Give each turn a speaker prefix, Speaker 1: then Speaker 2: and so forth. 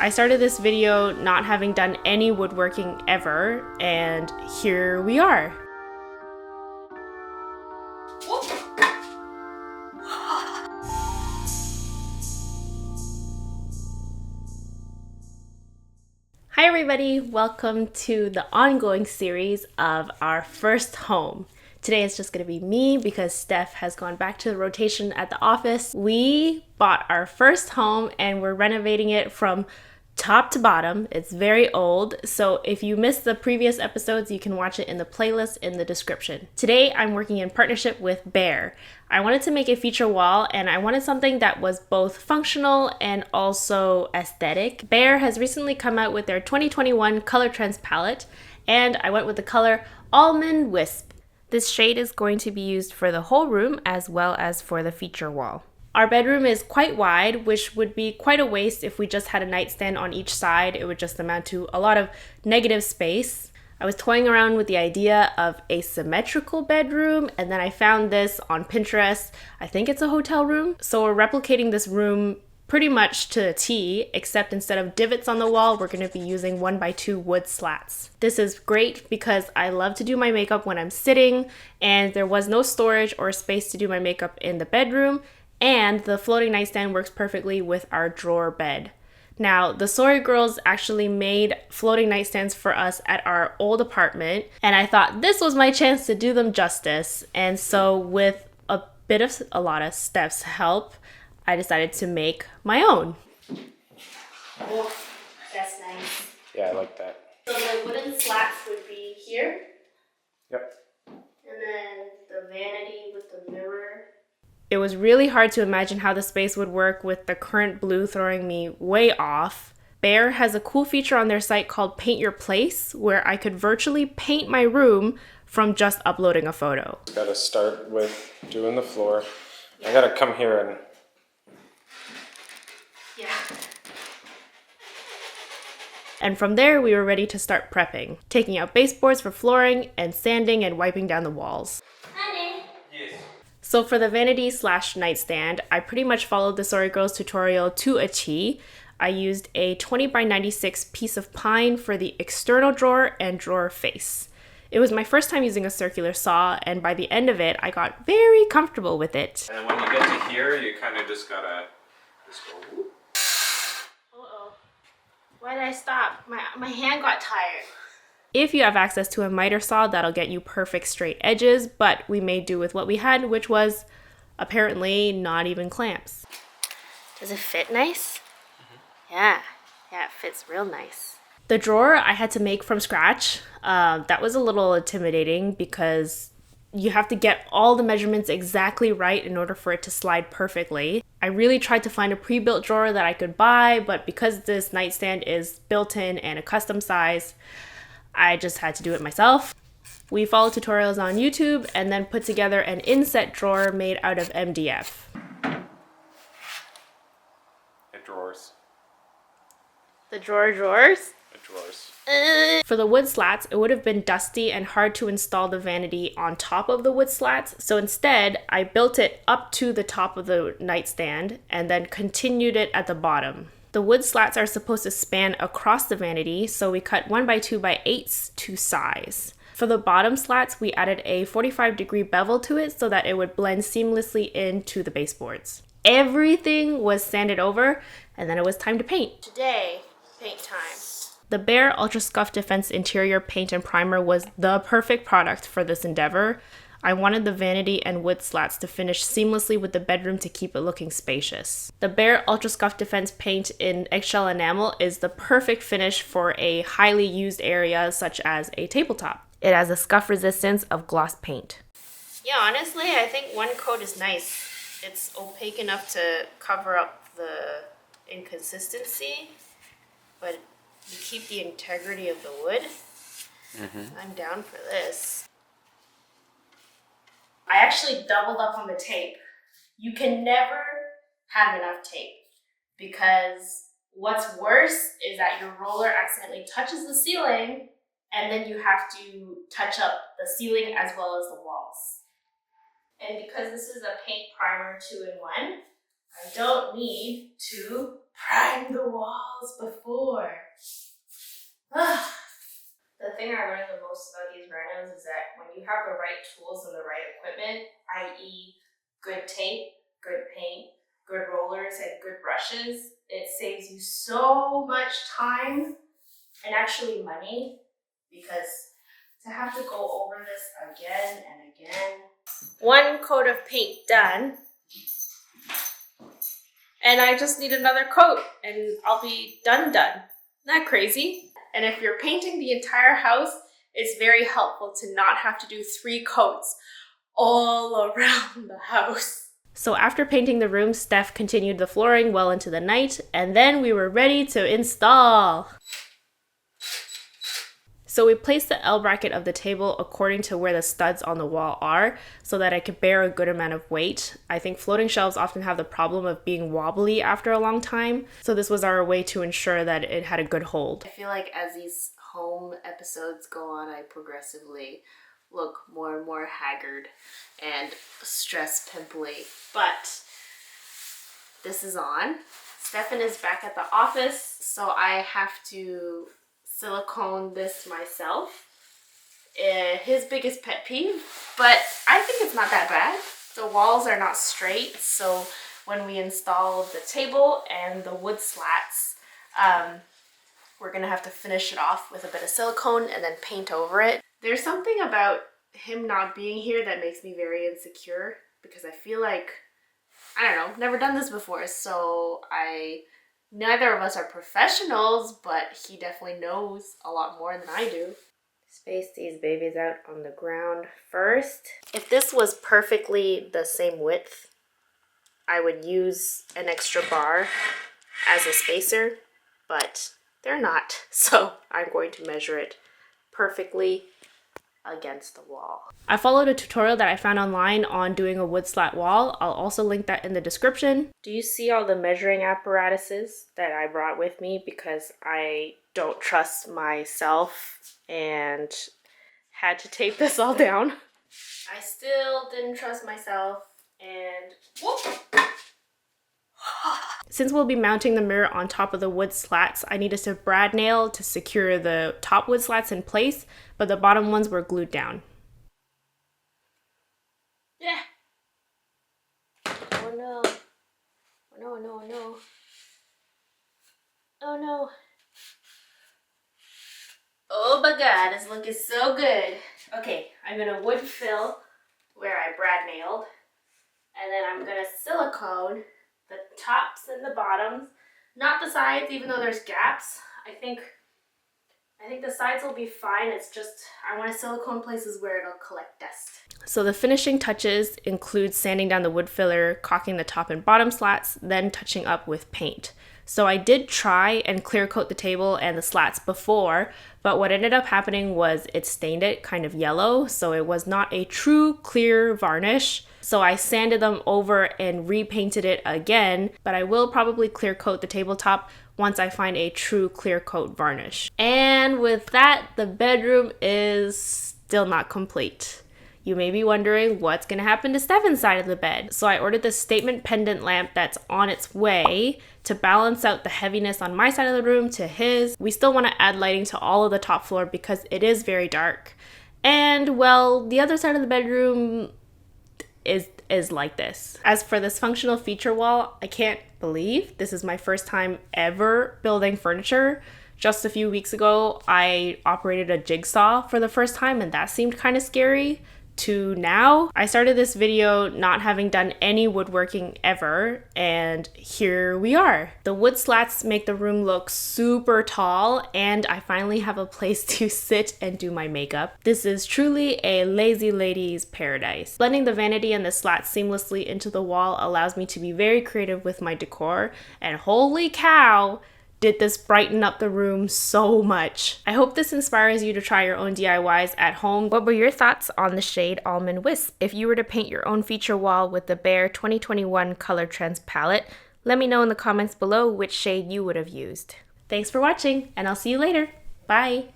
Speaker 1: I started this video not having done any woodworking ever, and here we are. Hi everybody, welcome to the ongoing series of our first home. Today it's just going to be me because Steph has gone back to the rotation at the office. We bought our first home and we're renovating it from top to bottom. It's very old, so if you missed the previous episodes, you can watch it in the playlist in the description. Today I'm working in partnership with Behr. I wanted to make a feature wall and I wanted something that was both functional and also aesthetic. Behr has recently come out with their 2021 color trends palette and I went with the color Almond Wisp. This shade is going to be used for the whole room as well as for the feature wall. Our bedroom is quite wide, which would be quite a waste if we just had a nightstand on each side. It would just amount to a lot of negative space. I was toying around with the idea of a symmetrical bedroom, and then I found this on Pinterest. I think it's a hotel room. So we're replicating this room pretty much to a T, except instead of divots on the wall, we're going to be using 1x2 wood slats. This is great because I love to do my makeup when I'm sitting, and there was no storage or space to do my makeup in the bedroom. And the floating nightstand works perfectly with our drawer bed. Now, the Sorry girls actually made floating nightstands for us at our old apartment, and I thought this was my chance to do them justice. And so with a lot of Steph's help, I decided to make my own. Oh, that's nice.
Speaker 2: Yeah, I like that.
Speaker 1: So the wooden slats would be here.
Speaker 2: Yep.
Speaker 1: And then the vanity with the mirror. It was really hard to imagine how the space would work with the current blue throwing me way off. Behr has a cool feature on their site called Paint Your Place, where I could virtually paint my room from just uploading a photo.
Speaker 2: Gotta start with doing the floor. I gotta come here and...
Speaker 1: Yeah. And from there, we were ready to start prepping, taking out baseboards for flooring and sanding and wiping down the walls. So for the vanity/nightstand, I pretty much followed the Sorry Girls tutorial to a T. I used a 20x96 piece of pine for the external drawer and drawer face. It was my first time using a circular saw, and by the end of it, I got very comfortable with it.
Speaker 2: And when you get to here, you kind of just gotta go. Whoop.
Speaker 1: Uh-oh. Why did I stop? My hand got tired. If you have access to a miter saw, that'll get you perfect straight edges, but we made do with what we had, which was apparently not even clamps. Does it fit nice? Mm-hmm. Yeah, it fits real nice. The drawer I had to make from scratch. That was a little intimidating because you have to get all the measurements exactly right in order for it to slide perfectly. I really tried to find a pre-built drawer that I could buy, but because this nightstand is built-in and a custom size, I just had to do it myself. We followed tutorials on YouTube and then put together an inset drawer made out of MDF.
Speaker 2: The drawers.
Speaker 1: The drawers?
Speaker 2: The drawers.
Speaker 1: For the wood slats, it would have been dusty and hard to install the vanity on top of the wood slats. So instead, I built it up to the top of the nightstand and then continued it at the bottom. The wood slats are supposed to span across the vanity, so we cut 1x2x8s to size. For the bottom slats, we added a 45-degree bevel to it so that it would blend seamlessly into the baseboards. Everything was sanded over, and then it was time to paint. Today, paint time. The Behr Ultra Scuff Defense Interior Paint and Primer was the perfect product for this endeavor. I wanted the vanity and wood slats to finish seamlessly with the bedroom to keep it looking spacious. The Behr Ultra Scuff Defense paint in eggshell enamel is the perfect finish for a highly used area such as a tabletop. It has a scuff resistance of gloss paint. Yeah, honestly, I think one coat is nice. It's opaque enough to cover up the inconsistency, but you keep the integrity of the wood. I'm down for this. I actually doubled up on the tape. You can never have enough tape because what's worse is that your roller accidentally touches the ceiling and then you have to touch up the ceiling as well as the walls. And because this is a paint primer 2-in-1, I don't need to prime the walls before. The thing I learned the most about these renos is that when you have the right tools and the right equipment, i.e. good tape, good paint, good rollers, and good brushes, it saves you so much time and actually money, because to have to go over this again and again. One coat of paint done, and I just need another coat and I'll be done. Isn't that crazy? And if you're painting the entire house, it's very helpful to not have to do 3 coats all around the house. So after painting the room, Steph continued the flooring well into the night, and then we were ready to install. So we placed the L bracket of the table according to where the studs on the wall are so that it could bear a good amount of weight. I think floating shelves often have the problem of being wobbly after a long time, so this was our way to ensure that it had a good hold. I feel like as these home episodes go on, I progressively look more and more haggard and stress pimply. But this is on. Stefan is back at the office, so I have to silicone this myself. His biggest pet peeve, but I think it's not that bad. The walls are not straight, so when we install the table and the wood slats, we're gonna have to finish it off with a bit of silicone and then paint over it. There's something about him not being here that makes me very insecure, because I feel like, I don't know, never done this before, so neither of us are professionals, but he definitely knows a lot more than I do. Space these babies out on the ground first. If this was perfectly the same width, I would use an extra bar as a spacer, but they're not, so I'm going to measure it perfectly against the wall. I followed a tutorial that I found online on doing a wood slat wall. I'll also link that in the description. Do you see all the measuring apparatuses that I brought with me because I don't trust myself and had to tape this all down? I still didn't trust myself and whoop! Since we'll be mounting the mirror on top of the wood slats, I needed to brad nail to secure the top wood slats in place, but the bottom ones were glued down. Yeah. Oh no. Oh no, no, no. Oh no. Oh my god, it's looking so good. Okay, I'm gonna wood fill where I brad nailed, and then I'm gonna silicone the tops and the bottoms, not the sides, even though there's gaps. I think the sides will be fine. It's just I want to silicone places where it'll collect dust. So the finishing touches include sanding down the wood filler, caulking the top and bottom slats, then touching up with paint. So I did try and clear coat the table and the slats before, but what ended up happening was it stained it kind of yellow, so it was not a true clear varnish. So I sanded them over and repainted it again, but I will probably clear coat the tabletop once I find a true clear coat varnish. And with that, the bedroom is still not complete. You may be wondering what's gonna happen to Stefan's side of the bed. So I ordered this statement pendant lamp that's on its way to balance out the heaviness on my side of the room to his. We still wanna add lighting to all of the top floor because it is very dark. And well, the other side of the bedroom is like this. As for this functional feature wall, I can't believe this is my first time ever building furniture. Just a few weeks ago, I operated a jigsaw for the first time, and that seemed kind of scary. To now, I started this video not having done any woodworking ever, and here we are. The wood slats make the room look super tall, and I finally have a place to sit and do my makeup. This is truly a lazy lady's paradise. Blending the vanity and the slats seamlessly into the wall allows me to be very creative with my decor, and holy cow, did this brighten up the room so much. I hope this inspires you to try your own DIYs at home. What were your thoughts on the shade Almond Wisp? If you were to paint your own feature wall with the Behr 2021 Color Trends palette, let me know in the comments below which shade you would have used. Thanks for watching, and I'll see you later. Bye!